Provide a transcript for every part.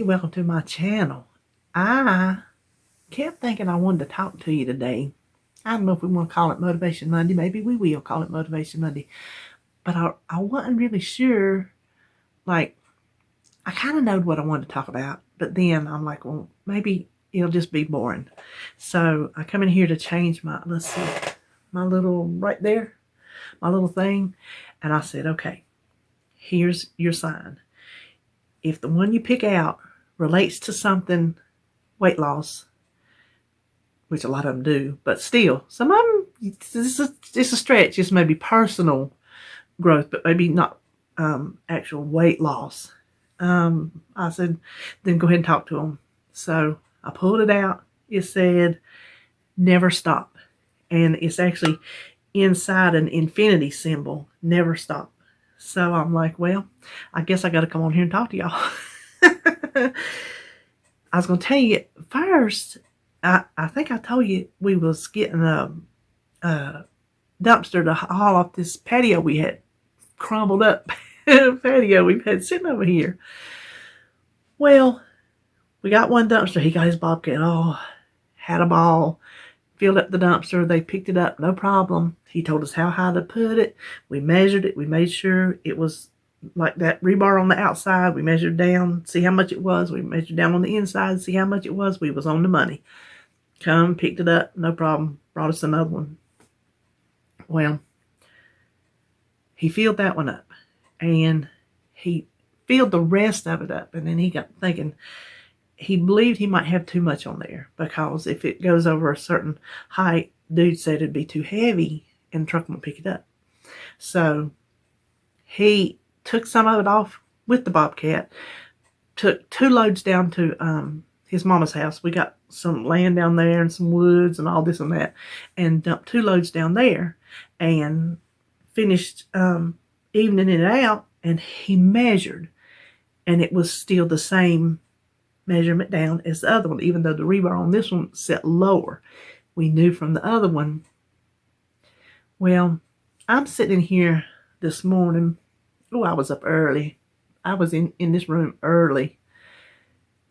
welcome to my channel. I kept thinking I wanted to talk to you today. I don't know if we want to call it Motivation Monday. Maybe we will call it Motivation Monday. But I wasn't really sure. Like, I kind of know what I wanted to talk about. But then I'm like, well, maybe it'll just be boring. So I come in here to change my, let's see, my little, right there, my little thing. And I said, okay, here's your sign. If the one you pick out relates to something weight loss, which a lot of them do, but still, some of them, it's a stretch. It's maybe personal growth, but maybe not actual weight loss. I said, then go ahead and talk to them. So I pulled it out. It said, never stop. And it's actually inside an infinity symbol, never stop. So I'm like, well, I guess I got to come on here and talk to y'all. I was going to tell you first, I think I told you we was getting a dumpster to haul off this patio we had, crumbled up patio we've had sitting over here. Well, we got one dumpster. He got his bobcat. Oh, had a ball. Filled up the dumpster. They picked it up. No problem. He told us how high to put it. We measured it. We made sure it was like that rebar on the outside. We measured down, see how much it was. We measured down on the inside, see how much it was. We was on the money. Come, picked it up. No problem. Brought us another one. Well, he filled that one up. And he filled the rest of it up. And then he got thinking, he believed he might have too much on there, because if it goes over a certain height, dude said it'd be too heavy and the truck won't pick it up. So he took some of it off with the bobcat, took 2 loads down to his mama's house. We got some land down there and some woods and all this and that, and dumped 2 loads down there and finished evening it out. And he measured, and it was still the same measurement down as the other one, even though the rebar on this one set lower. We knew from the other one. Well, I'm sitting here this morning. Oh, I was up early. I was in this room early.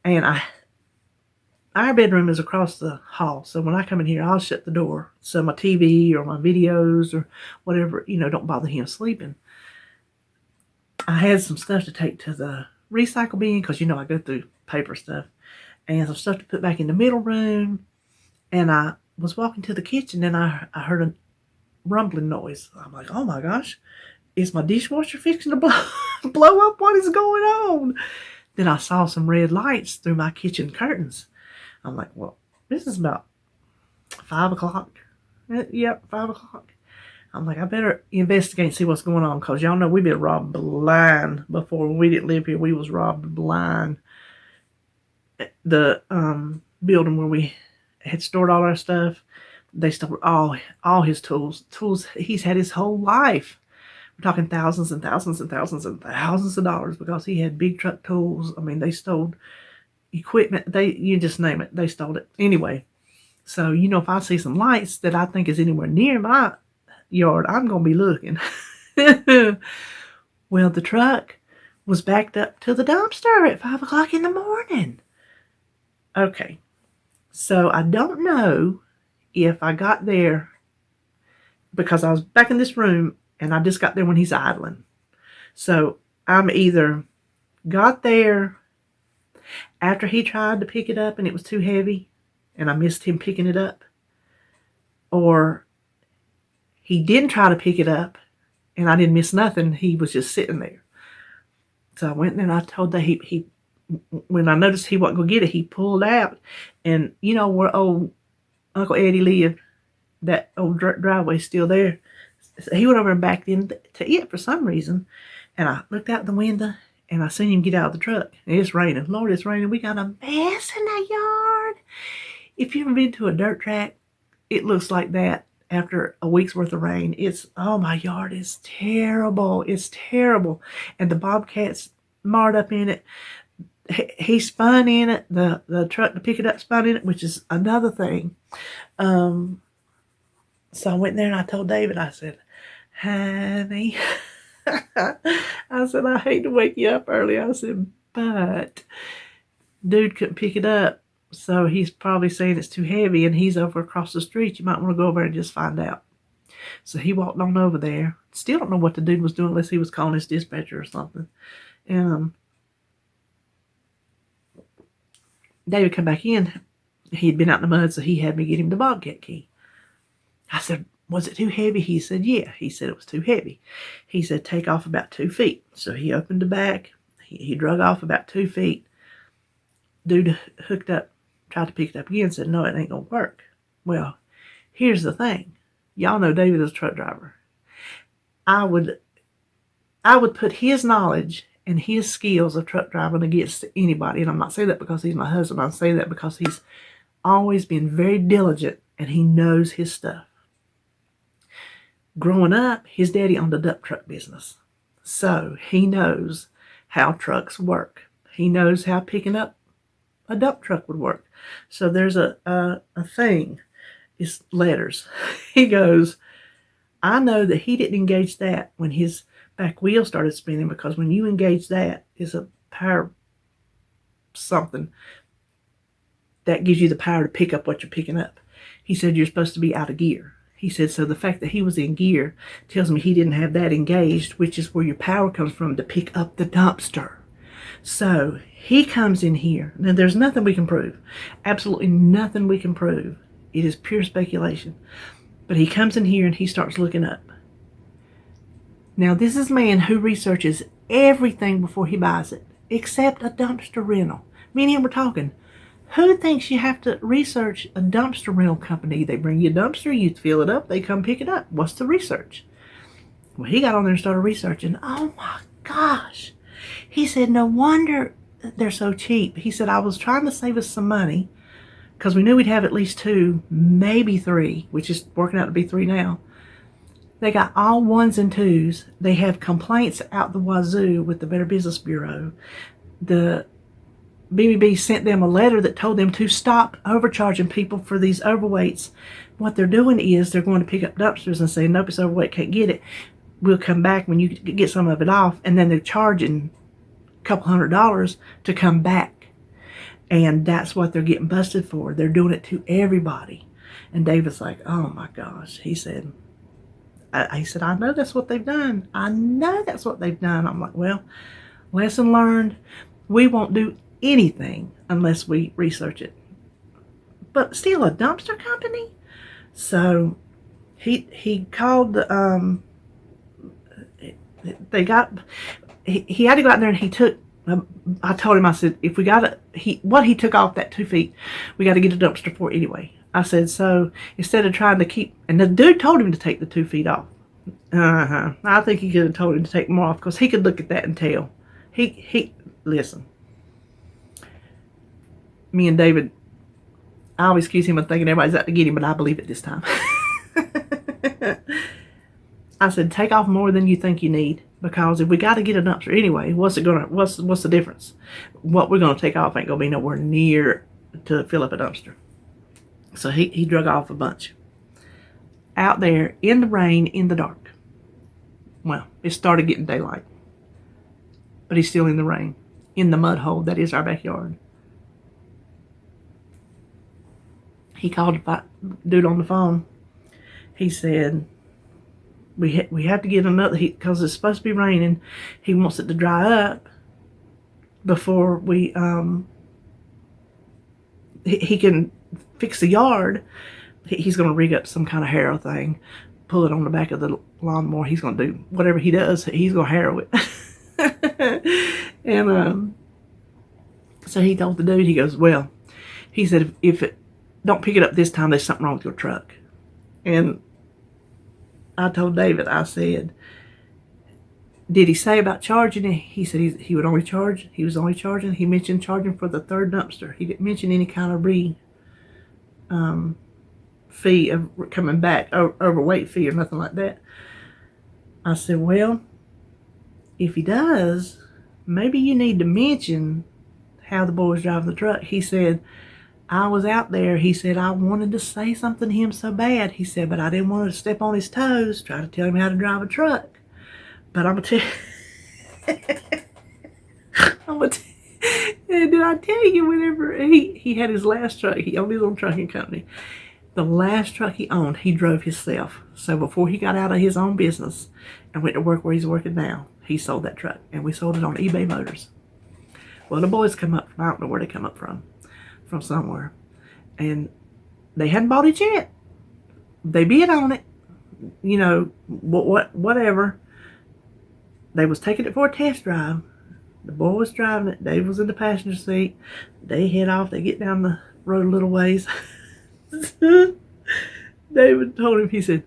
And our bedroom is across the hall. So when I come in here, I'll shut the door so my TV or my videos or whatever, don't bother him sleeping. I had some stuff to take to the recycle bin, because I go through paper stuff, and some stuff to put back in the middle room. And I was walking to the kitchen, and I heard a rumbling noise. I'm like, oh my gosh, is my dishwasher fixing to blow up? What is going on? Then I saw some red lights through my kitchen curtains. I'm like, well, this is about 5 o'clock. Yep, 5 o'clock. I'm like, I better investigate and see what's going on, because y'all know we've been robbed blind before. When we didn't live here, we was robbed blind. The building where we had stored all our stuff, they stole all his tools he's had his whole life. We're talking thousands and thousands and thousands and thousands of dollars, because he had big truck tools. I mean, they stole equipment. You just name it, they stole it. Anyway, so if I see some lights that I think is anywhere near my yard, I'm gonna be looking. Well, the truck was backed up to the dumpster at 5 o'clock in the morning. Okay, so I don't know if I got there, because I was back in this room and I just got there when he's idling. So I'm either got there after he tried to pick it up and it was too heavy and I missed him picking it up, or he didn't try to pick it up and I didn't miss nothing. He was just sitting there. So I went there and I told that he when I noticed he wasn't going to get it, he pulled out. And where old Uncle Eddie lived, that old driveway's still there. So he went over and backed into it for some reason. And I looked out the window and I seen him get out of the truck. And it's raining. Lord, it's raining. We got a mess in the yard. If you've ever been to a dirt track, it looks like that after a week's worth of rain. My yard is terrible. It's terrible. And the bobcat's marred up in it. He spun in it. The truck to pick it up spun in it, which is another thing. So I went there and I told David, I said, honey, I said, I hate to wake you up early. I said, but Dude couldn't pick it up, so he's probably saying it's too heavy, and he's over across the street. You might want to go over and just find out. So he walked on over there. Still don't know what the dude was doing unless he was calling his dispatcher or something. And David come back in. He'd been out in the mud, so he had me get him the Bobcat key. I said, was it too heavy? He said, yeah. He said it was too heavy. He said, take off about 2 feet. So he opened the back. He drug off about 2 feet. Dude hooked up, tried to pick it up again, said, no, it ain't going to work. Well, here's the thing. Y'all know David is a truck driver. I would put his knowledge and his skills of truck driving against anybody. And I'm not saying that because he's my husband. I'm saying that because he's always been very diligent and he knows his stuff. Growing up, his daddy owned a dump truck business. So he knows how trucks work. He knows how picking up a dump truck would work. So there's a thing. It's letters. He goes, I know that he didn't engage that when his back wheel started spinning, because when you engage that, it's a power something that gives you the power to pick up what you're picking up. He said you're supposed to be out of gear. He said, so the fact that he was in gear tells me he didn't have that engaged, which is where your power comes from to pick up the dumpster. So he comes in here. Now, there's nothing we can prove. Absolutely nothing we can prove. It is pure speculation. But he comes in here and he starts looking up. Now, this is a man who researches everything before he buys it, except a dumpster rental. Me and him were talking. Who thinks you have to research a dumpster rental company? They bring you a dumpster, you fill it up, they come pick it up. What's the research? Well, he got on there and started researching. Oh my gosh. He said, no wonder they're so cheap. He said, I was trying to save us some money because we knew we'd have at least 2, maybe 3, which is working out to be 3 now. They got all 1s and 2s. They have complaints out the wazoo with the Better Business Bureau. The BBB sent them a letter that told them to stop overcharging people for these overweights. What they're doing is they're going to pick up dumpsters and say, nope, it's overweight, can't get it. We'll come back when you get some of it off. And then they're charging a couple $100 to come back. And that's what they're getting busted for. They're doing it to everybody. And David's like, oh my gosh. He said, I know that's what they've done. I know that's what they've done. I'm like, well, lesson learned. We won't do anything unless we research it. But still, a dumpster company? So he called the he had to go out there and he took, I told him, I said, if we got he took off that 2 feet, we got to get a dumpster for it anyway. I said, so instead of trying to keep, and the dude told him to take the 2 feet off. I think he could have told him to take more off because he could look at that and tell. Listen. Me and David, I always accuse him of thinking everybody's out to get him, but I believe it this time. I said, take off more than you think you need, because if we got to get a dumpster anyway, what's the difference? What we're gonna take off ain't gonna be nowhere near to fill up a dumpster. So he drug off a bunch. Out there in the rain, in the dark. Well, it started getting daylight, but he's still in the rain, in the mud hole that is our backyard. He called the dude on the phone. He said, we have to get another, because it's supposed to be raining. He wants it to dry up before we, he can fix the yard. He's going to rig up some kind of harrow thing, pull it on the back of the lawnmower. He's going to do whatever he does. He's going to harrow it. And so he told the dude, he goes, well, he said, if it don't pick it up this time, there's something wrong with your truck. And I told David, I said, did he say about charging it? He said he would only charge. He was only charging. He mentioned charging for the 3rd dumpster. He didn't mention any kind of fee of coming back, overweight fee or nothing like that. I said, well, if he does, maybe you need to mention how the boy's driving the truck. He said, I was out there. He said, I wanted to say something to him so bad. He said, but I didn't want to step on his toes, try to tell him how to drive a truck. But I'm going to tell you, And did I tell you whenever he had his last truck, he owned his own trucking company. The last truck he owned, he drove himself. So before he got out of his own business and went to work where he's working now, he sold that truck. And we sold it on eBay Motors. Well, the boys come up, I don't know where they come up from somewhere. And they hadn't bought it yet. They bid on it. You know, whatever. They was taking it for a test drive. The boy was driving it. Dave was in the passenger seat. They head off. They get down the road a little ways. David told him, he said,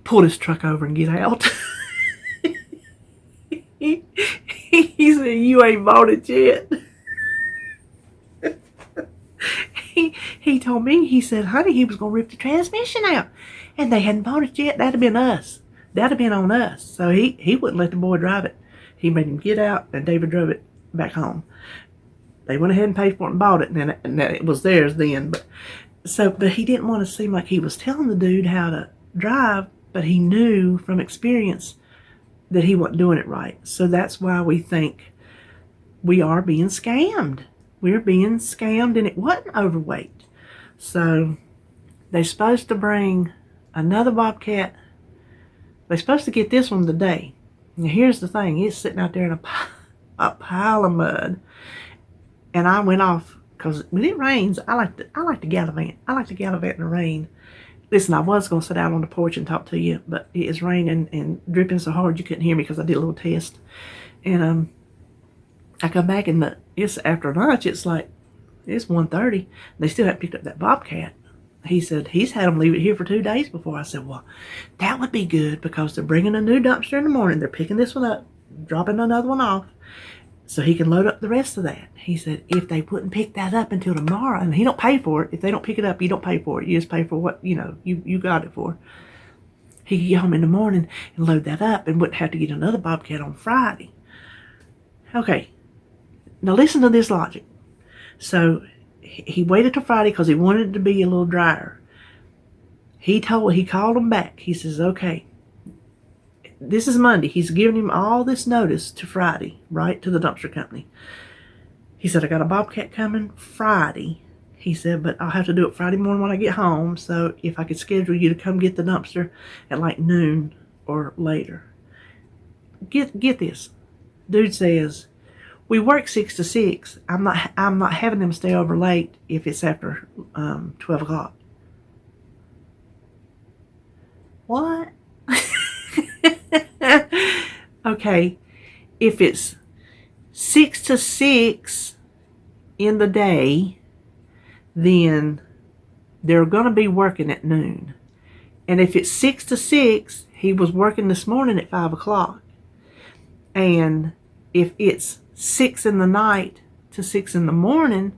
pull this truck over and get out. he said, you ain't bought it yet. he told me, he said, honey, he was going to rip the transmission out. And they hadn't bought it yet. That'd have been us. That'd have been on us. So he wouldn't let the boy drive it. He made him get out, and David drove it back home. They went ahead and paid for it and bought it, and it was theirs then. But he didn't want to seem like he was telling the dude how to drive, but he knew from experience that he wasn't doing it right. So that's why we think we are being scammed. We're being scammed, and it wasn't overweight. So they're supposed to bring another Bobcat. They're supposed to get this one today. Now here's the thing. It's sitting out there in a pile of mud. And I went off because when it rains, I like to gallivant. I like to gallivant in the rain. Listen, I was going to sit out on the porch and talk to you, but it is raining and dripping so hard you couldn't hear me because I did a little test. And I come back and it's after lunch. It's 1:30. They still haven't picked up that Bobcat. He said he's had them leave it here for 2 days before. I said, well, that would be good because they're bringing a new dumpster in the morning. They're picking this one up, dropping another one off, so he can load up the rest of that. He said if they wouldn't pick that up until tomorrow, and he don't pay for it. If they don't pick it up, you don't pay for it. You just pay for what, you got it for. He could get home in the morning and load that up and wouldn't have to get another Bobcat on Friday. Okay, now listen to this logic. So he waited till Friday because he wanted it to be a little drier. He called him back. He says, okay, this is Monday. He's giving him all this notice to Friday, right, to the dumpster company. He said, I got a Bobcat coming Friday. He said, but I'll have to do it Friday morning when I get home. So if I could schedule you to come get the dumpster at like noon or later. Get this. Dude says, we work 6 to 6. I'm not having them stay over late if it's after 12 o'clock. What? Okay, if it's 6 to 6 in the day, then they're going to be working at noon. And if it's 6 to 6, he was working this morning at 5 o'clock. And if it's 6 in the night to 6 in the morning,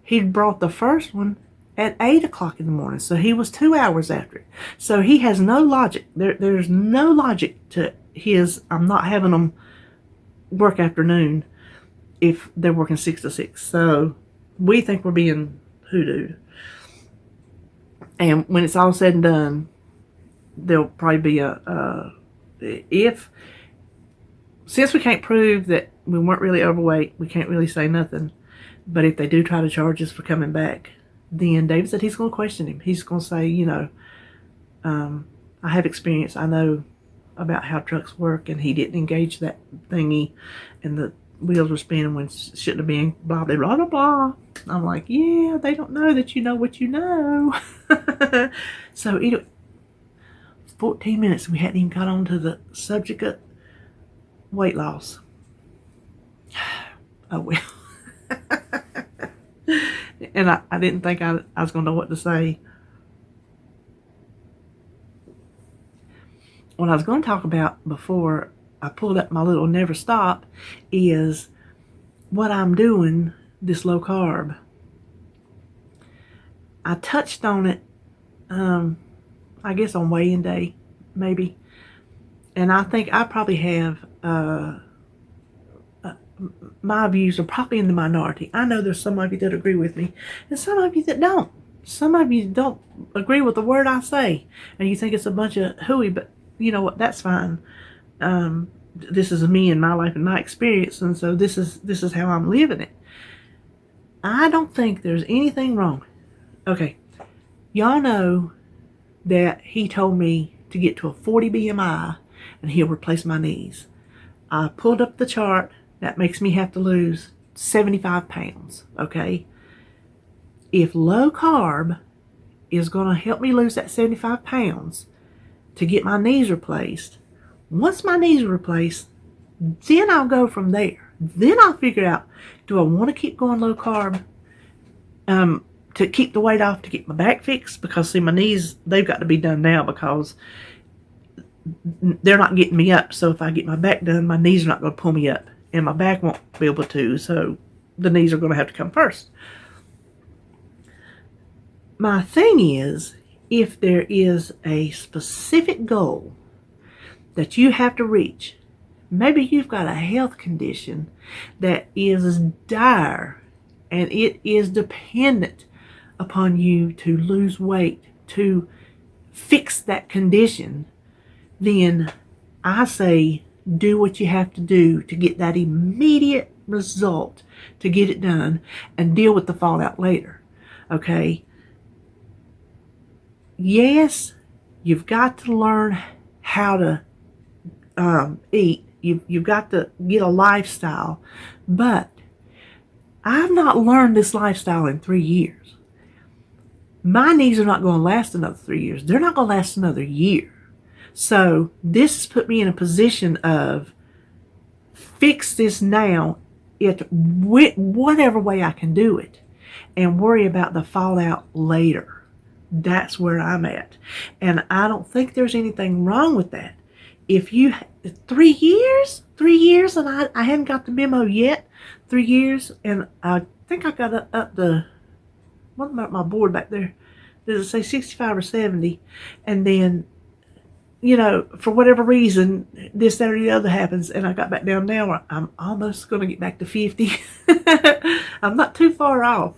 he'd brought the first one at 8 o'clock in the morning. So he was 2 hours after it. So he has no logic. There's no logic to his, I'm not having them work afternoon if they're working 6 to 6. So we think we're being hoodooed. And when it's all said and done, there'll probably be since we can't prove that we weren't really overweight, we can't really say nothing. But if they do try to charge us for coming back, then David said he's going to question him. He's going to say, I have experience. I know about how trucks work, and he didn't engage that thingy, and the wheels were spinning when it shouldn't have been, blah, blah, blah, blah, blah. I'm like, yeah, they don't know that you know what you know. So anyway, 14 minutes, we hadn't even got on to the subject of weight loss. Oh, well. And I didn't think I was going to know what to say. What I was going to talk about before I pulled up my little never stop is what I'm doing, this low carb. I touched on it, I guess on weigh-in day, maybe. And I think I probably have, my views are probably in the minority. I know there's some of you that agree with me, and some of you that don't. Some of you don't agree with the word I say, and you think it's a bunch of hooey, but you know what, that's fine. This is me and my life and my experience, and so this is how I'm living it. I don't think there's anything wrong. Okay, y'all know that he told me to get to a 40 BMI and he'll replace my knees. I pulled up the chart. That makes me have to lose 75 pounds, okay? If low carb is going to help me lose that 75 pounds to get my knees replaced, once my knees are replaced, then I'll go from there. Then I'll figure out, do I want to keep going low carb to keep the weight off, to get my back fixed? Because see, my knees, they've got to be done now because they're not getting me up. So if I get my back done, my knees are not going to pull me up and my back won't be able to. So the knees are going to have to come first. My thing is, if there is a specific goal that you have to reach, maybe you've got a health condition that is dire and it is dependent upon you to lose weight to fix that condition, then I say do what you have to do to get that immediate result, to get it done, and deal with the fallout later. Okay? Yes, you've got to learn how to eat. You've got to get a lifestyle. But I've not learned this lifestyle in 3 years. My knees are not going to last another 3 years. They're not going to last another year. So this has put me in a position of fix this now, whatever way I can do it, and worry about the fallout later. That's where I'm at. And I don't think there's anything wrong with that. If you, 3 years, and I hadn't got the memo yet, 3 years, and I think I got up the, what about my board back there? Does it say 65 or 70? And then, you know, for whatever reason, this, that, or the other happens, and I got back down now. I'm almost going to get back to 50. I'm not too far off.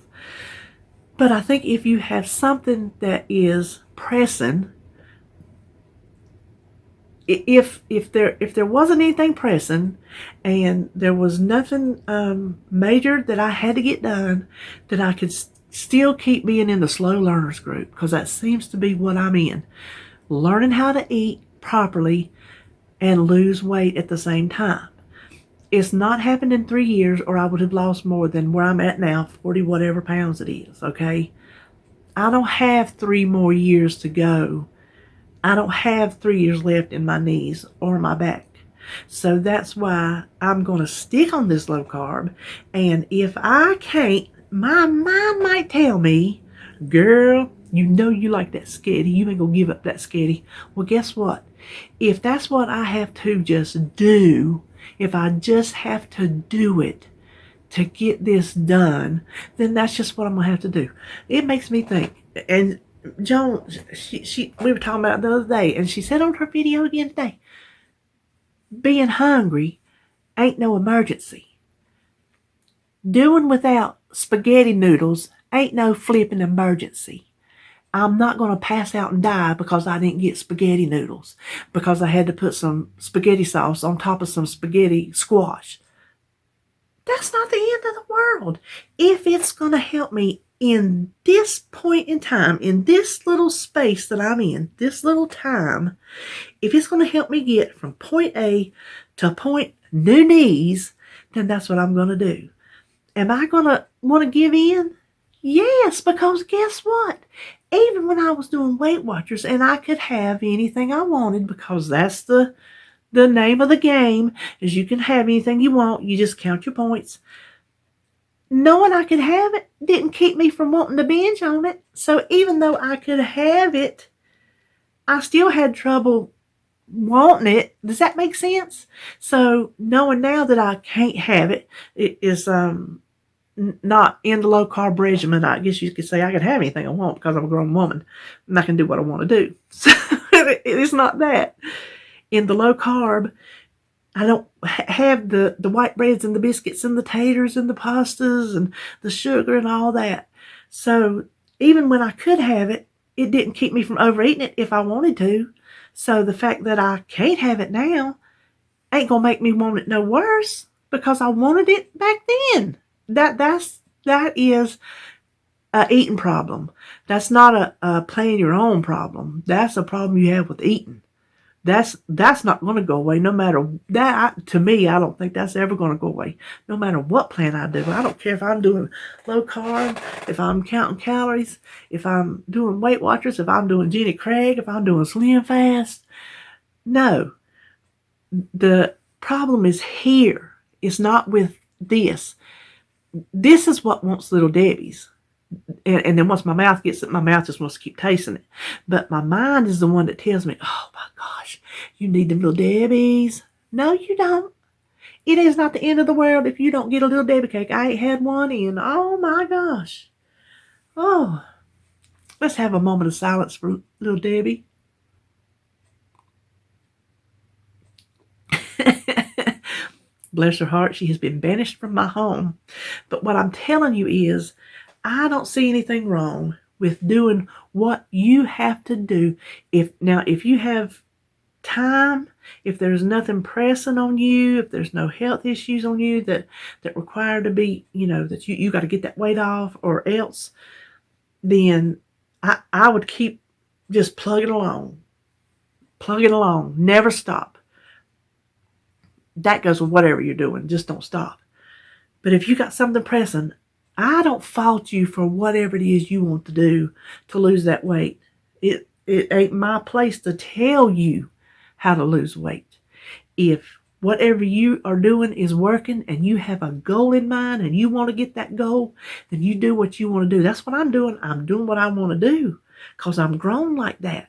But I think if you have something that is pressing, if there wasn't anything pressing and there was nothing major that I had to get done, then I could still keep being in the slow learners group, because that seems to be what I'm in. Learning how to eat properly and lose weight at the same time. It's not happened in 3 years, or I would have lost more than where I'm at now, 40 whatever pounds it is, okay? I don't have 3 more years to go. I don't have 3 years left in my knees or my back. So that's why I'm going to stick on this low carb. And if I can't, my mind might tell me, girl, you know you like that sketty. You ain't going to give up that sketty. Well, guess what? If that's what I have to just do, if I just have to do it to get this done, then that's just what I'm going to have to do. It makes me think. And Joan, we were talking about it the other day, and she said on her video again today, being hungry ain't no emergency. Doing without spaghetti noodles ain't no flipping emergency. I'm not going to pass out and die because I didn't get spaghetti noodles, because I had to put some spaghetti sauce on top of some spaghetti squash. That's not the end of the world. If it's going to help me in this point in time, in this little space that I'm in, this little time, if it's going to help me get from point A to point new knees, then that's what I'm going to do. Am I going to want to give in? Yes, because guess what? Even when I was doing Weight Watchers and I could have anything I wanted, because that's the name of the game, is you can have anything you want. You just count your points. Knowing I could have it didn't keep me from wanting to binge on it. So even though I could have it, I still had trouble wanting it. Does that make sense? So knowing now that I can't have it, it is not in the low carb regimen. I guess you could say I can have anything I want because I'm a grown woman and I can do what I want to do. So it's not that. In the low carb, I don't have the white breads and the biscuits and the taters and the pastas and the sugar and all that. So even when I could have it, it didn't keep me from overeating it if I wanted to. So the fact that I can't have it now ain't gonna make me want it no worse, because I wanted it back then. That's That is a eating problem. That's not a playing your own problem. That's a problem you have with eating. That's not going to go away no matter that. To me, I don't think that's ever going to go away no matter what plan I do. I don't care if I'm doing low carb, if I'm counting calories, if I'm doing Weight Watchers, if I'm doing Jenny Craig, if I'm doing Slim Fast. No, the problem is here. It's not with this. This is what wants little Debbie's. And then once my mouth gets it, my mouth just wants to keep tasting it. But my mind is the one that tells me, oh my gosh, you need them little Debbie's. No, you don't. It is not the end of the world if you don't get a little Debbie cake. I ain't had one in, oh my gosh. Oh, let's have a moment of silence for little Debbie. Bless her heart, she has been banished from my home. But what I'm telling you is, I don't see anything wrong with doing what you have to do. If you have time, if there's nothing pressing on you, if there's no health issues on you that require to be, that you got to get that weight off or else, then I would keep just plugging along. Never stop. That goes with whatever you're doing. Just don't stop. But if you got something pressing, I don't fault you for whatever it is you want to do to lose that weight. It ain't my place to tell you how to lose weight. If whatever you are doing is working and you have a goal in mind and you want to get that goal, then you do what you want to do. That's what I'm doing. I'm doing what I want to do because I'm grown like that.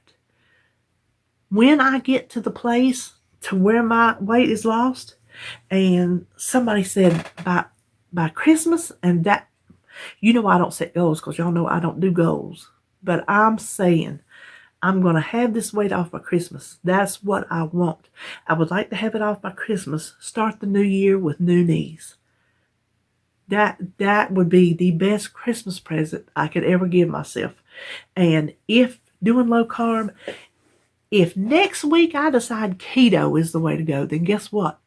When I get to the place to where my weight is lost, and somebody said by Christmas, and that, I don't set goals because y'all know I don't do goals. But I'm saying I'm going to have this weight off by Christmas. That's what I want. I would like to have it off by Christmas. Start the new year with new knees. That would be the best Christmas present I could ever give myself. And if doing low carb, if next week I decide keto is the way to go, then guess what?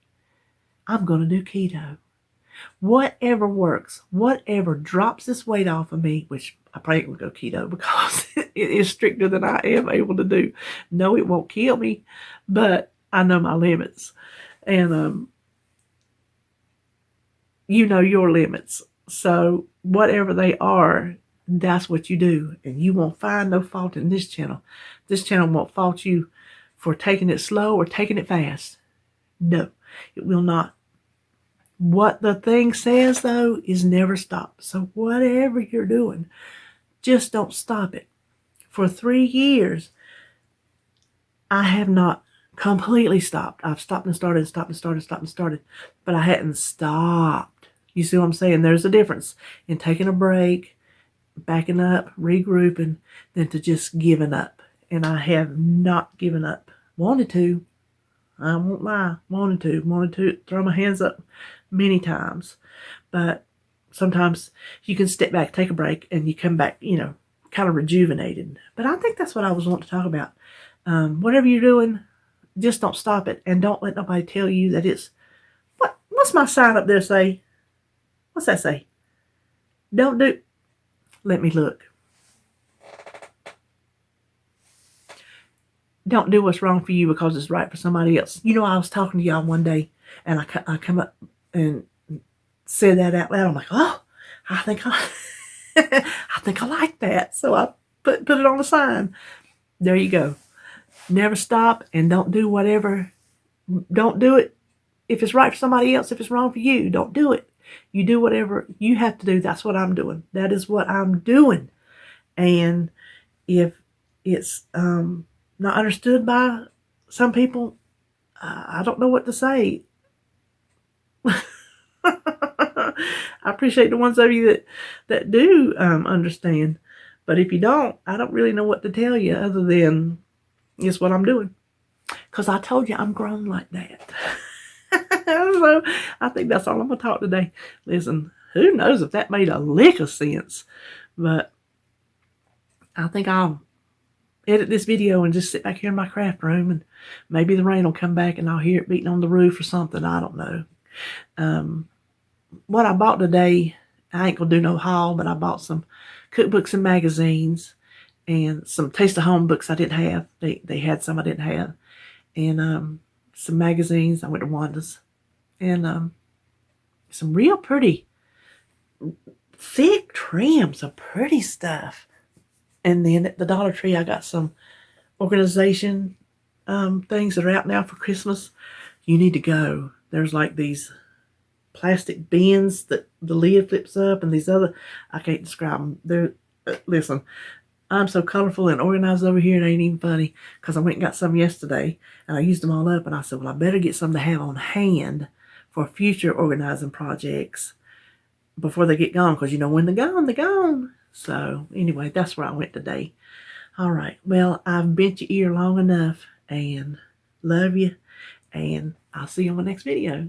I'm going to do keto. Whatever works, whatever drops this weight off of me, which I probably will go keto because it is stricter than I am able to do. No, it won't kill me, but I know my limits. And you know your limits. So whatever they are, that's what you do. And you won't find no fault in this channel. This channel won't fault you for taking it slow or taking it fast. No, it will not. What the thing says, though, is never stop. So whatever you're doing, just don't stop it. For 3 years, I have not completely stopped. I've stopped and started, stopped and started, stopped and started. But I hadn't stopped. You see what I'm saying? There's a difference in taking a break, backing up, regrouping, than to just giving up. And I have not given up. Wanted to. I won't lie. Wanted to throw my hands up many times. But sometimes you can step back, take a break, and you come back, kind of rejuvenated. But I think that's what I was wanting to talk about. Whatever you're doing, just don't stop it. And don't let nobody tell you that it's... What's my sign up there say? What's that say? Don't do... Let me look. Don't do what's wrong for you because it's right for somebody else. I was talking to y'all one day, and I come up and said that out loud. I'm like, oh, I think I like that. So I put it on the sign. There you go. Never stop, and don't do whatever. Don't do it if it's right for somebody else. If it's wrong for you, don't do it. You do whatever you have to do. That's what I'm doing. That is what I'm doing. And if it's not understood by some people, I don't know what to say. I appreciate the ones of you that do understand. But if you don't, I don't really know what to tell you other than it's what I'm doing. Because I told you I'm grown like that. So I think that's all I'm going to talk today. Listen, who knows if that made a lick of sense. But I think I'll edit this video and just sit back here in my craft room, and maybe the rain will come back and I'll hear it beating on the roof or something. I don't know. What I bought today I ain't gonna do no haul, but I bought some cookbooks and magazines and some Taste of Home books I didn't have. They had some I didn't have. And some magazines. I went to Wanda's. And some real pretty, thick trams of pretty stuff. And then at the Dollar Tree, I got some organization things that are out now for Christmas. You need to go. There's like these plastic bins that the lid flips up, and these other, I can't describe them. They're listen, I'm so colorful and organized over here, it ain't even funny, because I went and got some yesterday and I used them all up, and I said, well, I better get some to have on hand for future organizing projects before they get gone, because when they're gone, they're gone. So anyway, that's where I went today. All right, well, I've bent your ear long enough, and love you, and I'll see you on my next video.